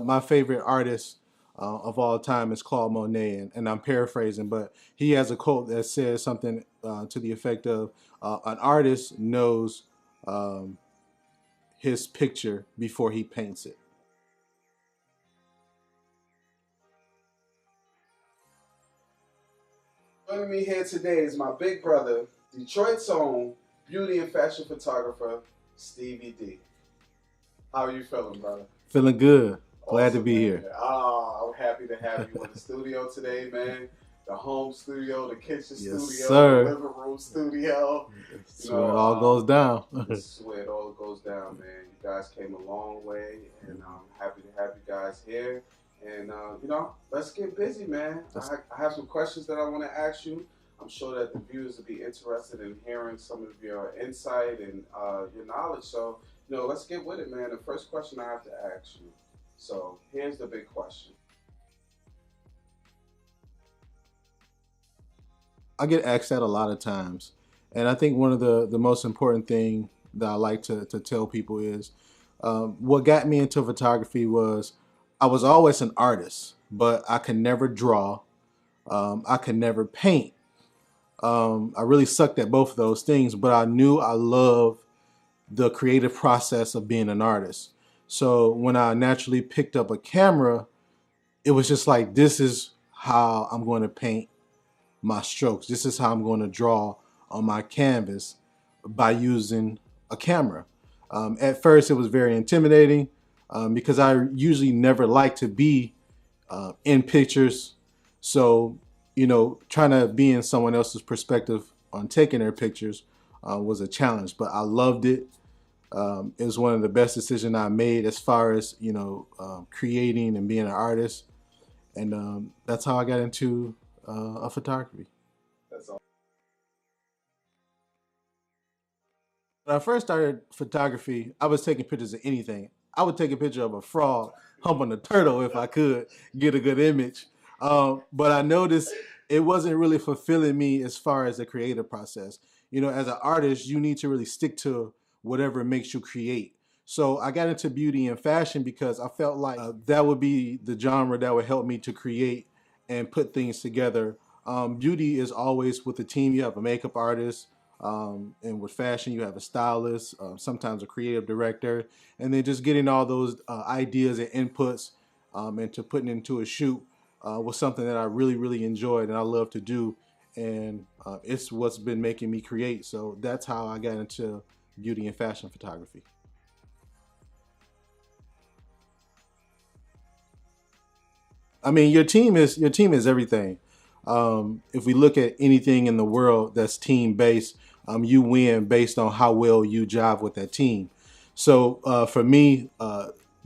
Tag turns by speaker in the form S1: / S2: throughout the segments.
S1: my favorite artist of all time is Claude Monet, and I'm paraphrasing, but he has a quote that says something to the effect of, "An artist knows um, his picture before he paints it."
S2: Joining me here today is my big brother, Detroit's own beauty and fashion photographer, StevieD. How are you feeling, brother?
S1: Feeling good. Glad to
S2: Awesome,
S1: be
S2: man.
S1: here.
S2: Oh, I'm happy to have you in the studio today, man. The home studio, the kitchen
S1: Yes,
S2: studio, the
S1: sir.
S2: living room studio.
S1: That's where it all goes down.
S2: This is where it all goes down, man. You guys came a long way, and I'm happy to have you guys here. And let's get busy, man. I have some questions that I want to ask you. I'm sure that the viewers will be interested in hearing some of your insight and your knowledge. So, let's get with it, man. The first question I have to ask you. So, here's the big question.
S1: I get asked that a lot of times, and I think one of the most important thing that I like to tell people is, what got me into photography was I was always an artist, but I could never draw. I could never paint. I really sucked at both of those things, but I knew I loved the creative process of being an artist. So when I naturally picked up a camera, it was just like, this is how I'm going to paint my strokes. This is how I'm going to draw on my canvas by using a camera. At first, it was very intimidating because I usually never like to be in pictures. So, trying to be in someone else's perspective on taking their pictures was a challenge, but I loved it. It was one of the best decisions I made as far as, creating and being an artist. And that's how I got into photography.
S2: That's all.
S1: When I first started photography, I was taking pictures of anything. I would take a picture of a frog humping a turtle if I could get a good image. But I noticed it wasn't really fulfilling me as far as the creative process. As an artist, you need to really stick to whatever makes you create. So I got into beauty and fashion because I felt like that would be the genre that would help me to create and put things together. Beauty is always with the team. You have a makeup artist, and with fashion, you have a stylist, sometimes a creative director, and then just getting all those ideas and inputs into putting into a shoot was something that I really, really enjoyed and I love to do. And it's what's been making me create. So that's how I got into beauty and fashion photography. I mean, your team is everything. If we look at anything in the world that's team based, you win based on how well you jive with that team. So for me,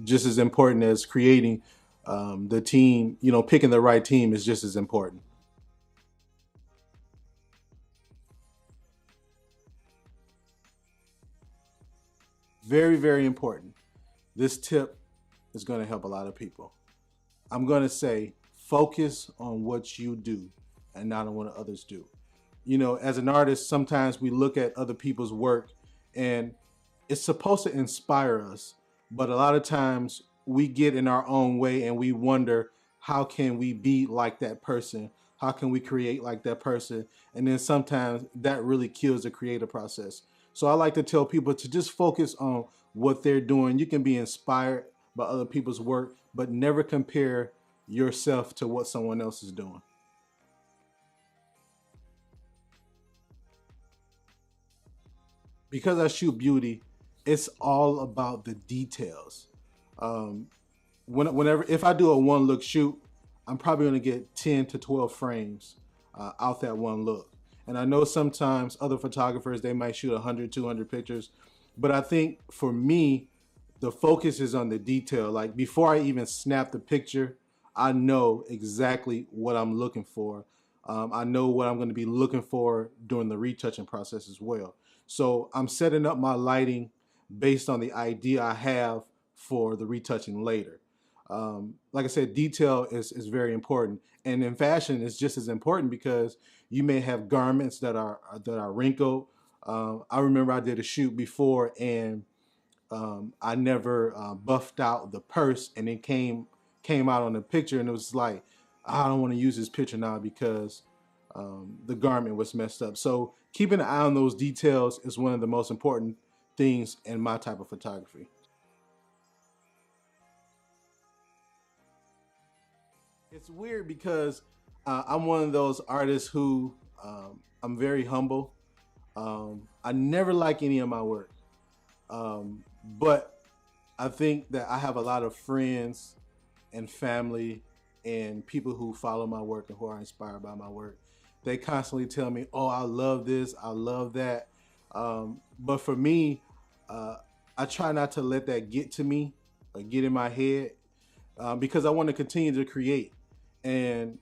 S1: just as important as creating the team, picking the right team is just as important. Very, very important. This tip is going to help a lot of people. I'm going to say focus on what you do and not on what others do. As an artist, sometimes we look at other people's work and it's supposed to inspire us, but a lot of times we get in our own way and we wonder, how can we be like that person? How can we create like that person? And then sometimes that really kills the creative process. So I like to tell people to just focus on what they're doing. You can be inspired by other people's work, but never compare yourself to what someone else is doing. Because I shoot beauty, it's all about the details. Um, whenever if I do a one look shoot, I'm probably going to get 10 to 12 frames out that one look. And I know sometimes other photographers they might shoot 100, 200 pictures, but I think for me, the focus is on the detail. Like before I even snap the picture, I know exactly what I'm looking for. I know what I'm going to be looking for during the retouching process as well. So I'm setting up my lighting based on the idea I have for the retouching later. Like I said, detail is very important, and in fashion, it's just as important because you may have garments that are wrinkled. I remember I did a shoot before, and I never buffed out the purse, and it came out on the picture, and it was like, I don't want to use this picture now because the garment was messed up. So keeping an eye on those details is one of the most important things in my type of photography. It's weird because I'm one of those artists who I'm very humble. I never like any of my work, but I think that I have a lot of friends and family and people who follow my work and who are inspired by my work. They constantly tell me, "Oh, I love this, I love that." But for me, uh, I try not to let that get to me or get in my head because I want to continue to create. And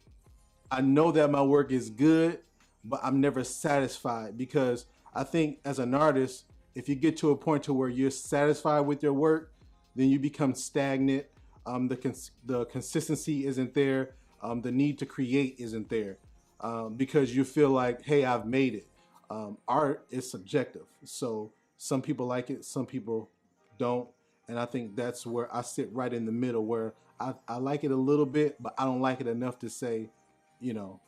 S1: I know that my work is good, but I'm never satisfied because I think as an artist, if you get to a point to where you're satisfied with your work, then you become stagnant. The consistency isn't there. The need to create isn't there because you feel like, hey, I've made it. Art is subjective, so some people like it, some people don't, and I think that's where I sit right in the middle, where I like it a little bit, but I don't like it enough to say, you know,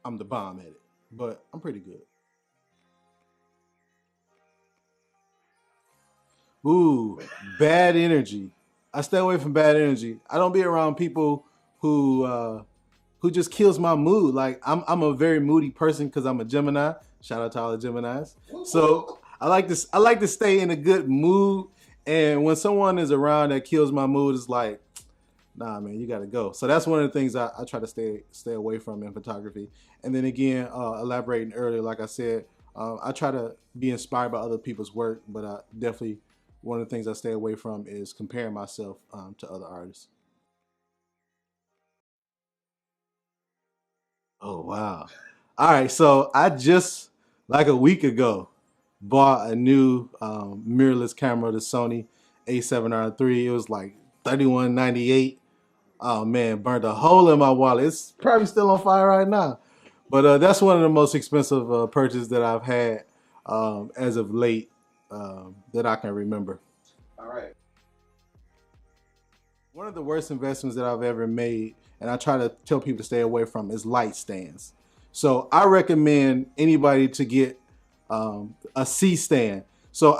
S1: I'm the bomb at it. But I'm pretty good. Ooh, bad energy. I stay away from bad energy. I don't be around people who who just kills my mood. Like I'm a very moody person because I'm a Gemini. Shout out to all the Geminis. So I like to stay in a good mood. And when someone is around that kills my mood, it's like, nah, man, you gotta go. So that's one of the things I try to stay away from in photography. And then again, elaborating earlier, like I said, I try to be inspired by other people's work, but I definitely one of the things I stay away from is comparing myself to other artists. Oh wow! All right, so I just like a week ago bought a new mirrorless camera, the Sony A7R III. It was like 31.98. Oh man, burned a hole in my wallet. It's probably still on fire right now. But that's one of the most expensive purchases that I've had as of late that I can remember.
S2: All right.
S1: One of the worst investments that I've ever made, and I try to tell people to stay away from, is light stands. So I recommend anybody to get a C stand. So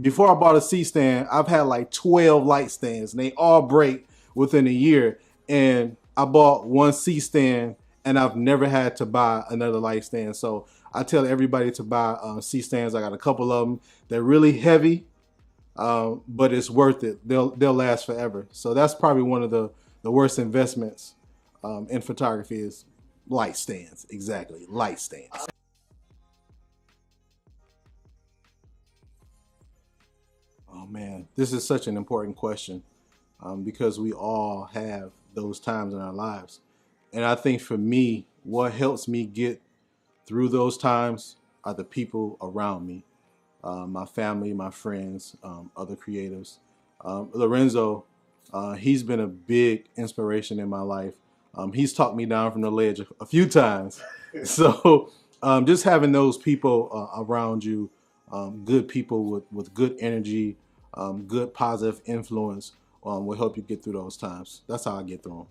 S1: before I bought a C stand, I've had like 12 light stands, and they all break within a year. And I bought one C stand, and I've never had to buy another light stand. So I tell everybody to buy C stands. I got a couple of them. They're really heavy, but it's worth it. They'll last forever. So that's probably one of the worst investments in photography is light stands. Exactly, light stands. Oh man, this is such an important question because we all have those times in our lives, and I think for me, what helps me get through those times are the people around me, my family, my friends, other creatives. Lorenzo, he's been a big inspiration in my life. He's talked me down from the ledge a few times. So just having those people around you, good people with good energy, good positive influence will help you get through those times. That's how I get through them.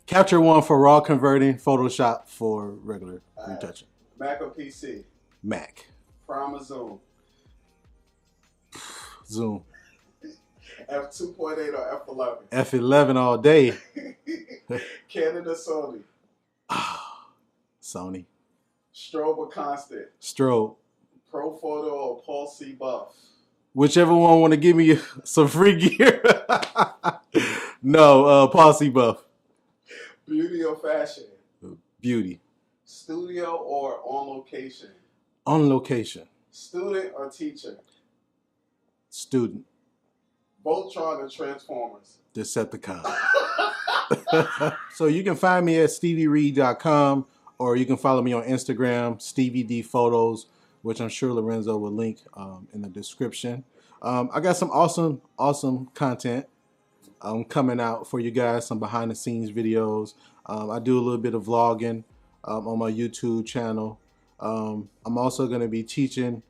S1: Capture One for raw converting, Photoshop for regular retouching.
S2: Mac or PC?
S1: Mac.
S2: Prime or Zoom?
S1: Zoom.
S2: F2.8 or F11?
S1: F11 all day.
S2: Canon or Sony?
S1: Sony.
S2: Strobe or Constant?
S1: Strobe.
S2: Pro Photo or Paul C. Buff?
S1: Whichever one want to give me some free gear. No, Posse Buff.
S2: Beauty or fashion?
S1: Beauty.
S2: Studio or on location?
S1: On location.
S2: Student or teacher?
S1: Student.
S2: Voltron or Transformers?
S1: Decepticon. So you can find me at StevieReed.com, or you can follow me on Instagram, StevieD Photos, which I'm sure Lorenzo will link in the description. I got some awesome content coming out for you guys, some behind the scenes videos. I do a little bit of vlogging. on my YouTube channel. I'm also going to be teaching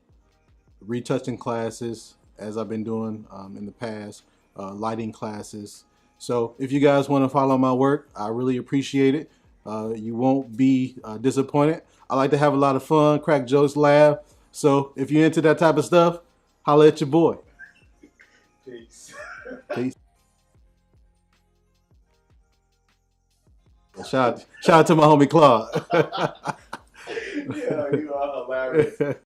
S1: retouching classes as I've been doing in the past, lighting classes. So if you guys want to follow my work, I really appreciate it. You won't be disappointed. I like to have a lot of fun, crack jokes, laugh. So if you're into that type of stuff, holla at your boy.
S2: Peace.
S1: Peace. Shout out to my homie Claude.
S2: Yeah, you are hilarious.